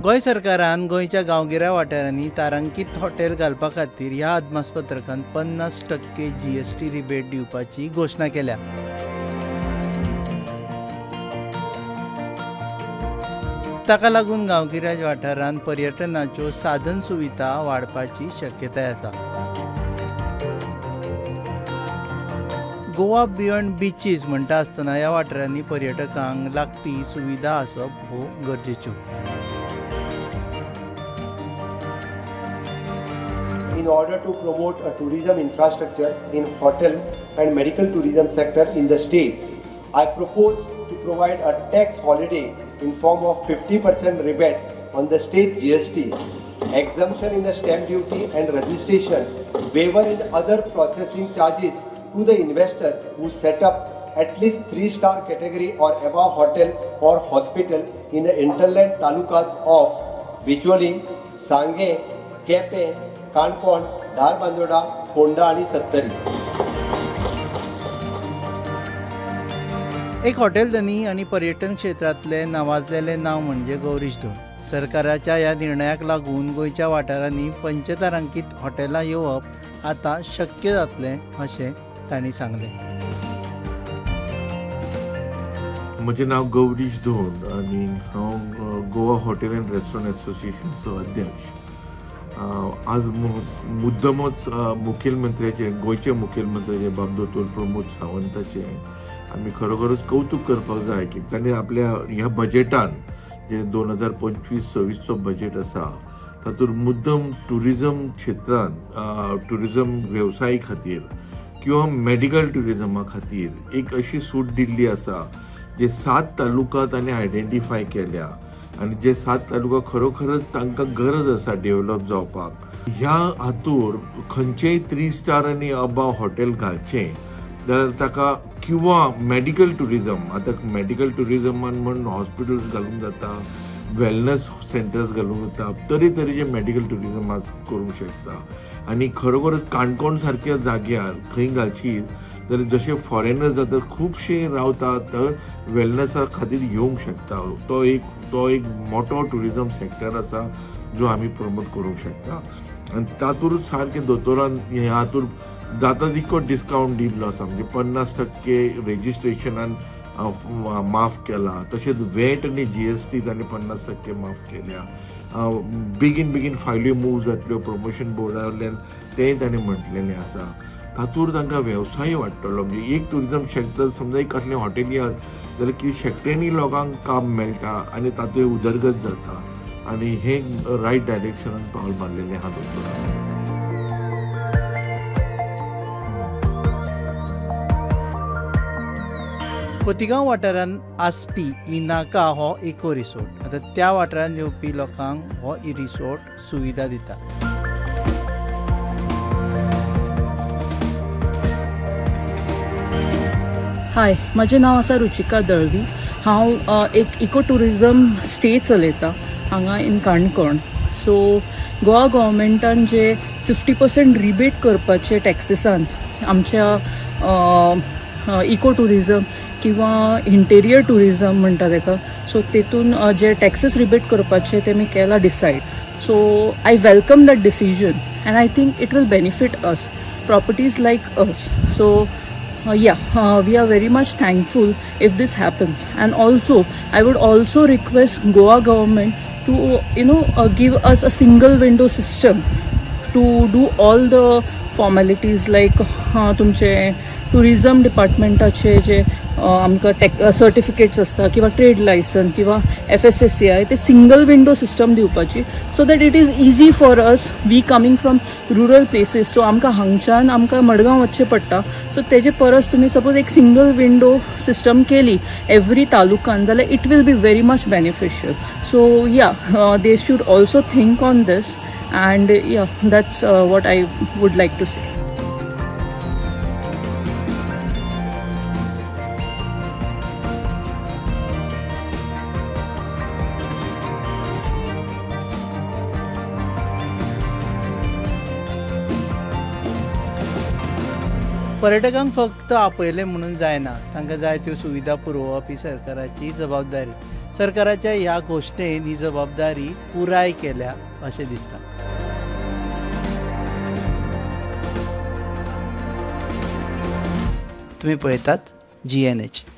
गोंय सरकारान गोंयच्या गांवगिऱ्या वाठारांनी तारांकीत हॉटेल घालपा खातीर ह्या अदमासपत्रकांत 50% GST रिबेट दिवपाची घोशणा केल्या. ताका लागून गांवगिऱ्या वाठारांत पर्यटनाच्यो साधन सुविधा वाडपाची शक्यताय आसा. गोवा बियॉन्ड बीचीस म्हणटा आसतना ह्या वाठारांनी पर्यटकांक लागपी सुविधा आसप भोव गरजेच्यो. In order to promote a tourism infrastructure in hotel and medical tourism sector in the state, I propose to provide a tax holiday in form of 50% rebate on the state GST, exemption in the stamp duty and registration, waiver in other processing charges to the investor who set up at least 3-star category or above hotel or hospital in the hinterland talukas of Bicholi, Sange, Kepe, Canacona, Dharbandora, Phonda आणि सत्तरी. एक hotel धनी आणि पर्यटन क्षेत्रातले नावाजलेले नाव म्हणजे गौरीश धोंड. सरकाराच्या ह्या निर्णयाक लागून गोंयच्या वाठारांनी पंचतारांकीत हॉटेलां येवप आता शक्य जातलें अशें तांणी सांगलें. म्हजें नांव गौरीश धोंड आणि हांव गोवा हॉटेल अँड रेस्टॉरंट असोसिएशनचो अध्यक्ष. आज मुद्दमच मुखेलमंत्र्याचे गोंयचे मुखेलमंत्र्याचे बाब दोतोर प्रमोद सावंताचे आमी खरोखरच कौतुक करपाक जाय की ताणें आपल्या ह्या बजेटान जे 2025-26चो बजेट आसा तातूंत मुद्दम टुरिजम क्षेत्रांत टुरिजम वेवसाय खातीर किंवा मेडिकल टुरिजमा खातीर एक अशी सूट दिल्ली आसा जे 7 तालुका ताणें आयडेंटिफाय केल्या आणि जे 7 तालुका खरोखरच तांकां गरज आसा डेव्हलप जावपाक. ह्या हातूर खंयचेय 3 स्टार आनी अबाव हॉटेल घालचें जाल्यार ताका किंवा मेडिकल टुरिजम आतां मेडिकल टुरिजमान म्हण हॉस्पिटल्स घालूंक जाता, वेलनेस सेंटर्स घालूंक जाता, तरेतरेचे मेडिकल टुरिजम आज करूंक शकता. आनी खरोखरच काणकोण सारक्या जाग्यार थंय घालची जाल्यार जशे फॉरेनर्स जातात खुबशे रावतात तर वेलनेसा खातीर येवंक शकता. तो एक मोठो टुरिजम सेक्टर आसा जो आमी प्रमोट करूंक शकता. आनी तातूंत सारके दोतोरान ह्या हातूर जाता तितको डिस्कावंट दिल्लो आसा. म्हणजे 50% रेजिस्ट्रेशनान माफ केला, तशेंच वेट आनी GST तांणी 50% माफ केल्या. बेगीन फायल्यो मूव जातल्यो प्रमोशन बोर्डा वयल्यान तेंय तांणी म्हटलेलें आसा. तातूंत तांकां वेवसाय वाडटलो. म्हणजे एक टुरिजम सेक्टर समजा एक असलें हॉटेली आसा जाल्यार कितें शेकड्यांनी लोकांक काम मेळटा आनी तातूंत उदरगत जाता आनी हें रायट डायरेक्शनान पावल मारलेलें आहा दोतोरान. खोतिगांव वाठारांत आसपी इनाका हो इको रिसोर्ट आतां त्या वाठारांत येवपी लोकांक हो रिसोर्ट सुविधा दिता. हाय, म्हजें नांव आसा रुचिका दळवी. हांव एक इको टुरिजम स्टे चलयतां हांगा इन काणकोण. सो गोवा गव्हर्मेंटान जे 50% रिबेट करपाचे टॅक्सिसान आमच्या इको टुरिजम किंवा इंटेरियर टुरिजम म्हणटा ताका, सो तेतून जे टॅक्सीस रिबेट करपाचे तेमी केला decide. So I welcome that decision and I think it will benefit us properties like us. So we are very much thankful if this happens. And also I would also request Goa government to give us a single window system to do all the formalities like tumche tourism departmentaचे जे आमकां certificates आसता किंवा trade licence किंवा FSSAI ते single window system दिवपाची so that it is easy for us we coming from rural places. So आमकां हांगच्यान आमकां मडगांव वचचें पडटा. सो तेजे परस तुमी सपोज एक सिंगल विंडो सिस्टम केली एवरी तालुकान जाल्यार it will be very much beneficial. So they should also think on this and that's what I would like to say. पर्यटकांक फक्त आपयले म्हणून जायना, तांकां जाय त्यो सुविधा पुरवप ही सरकाराची जबाबदारी. सरकाराच्या ह्या घोशणेन ही जबाबदारी पुराय केल्या अशें दिसता. तुम्ही पळयतात GNH.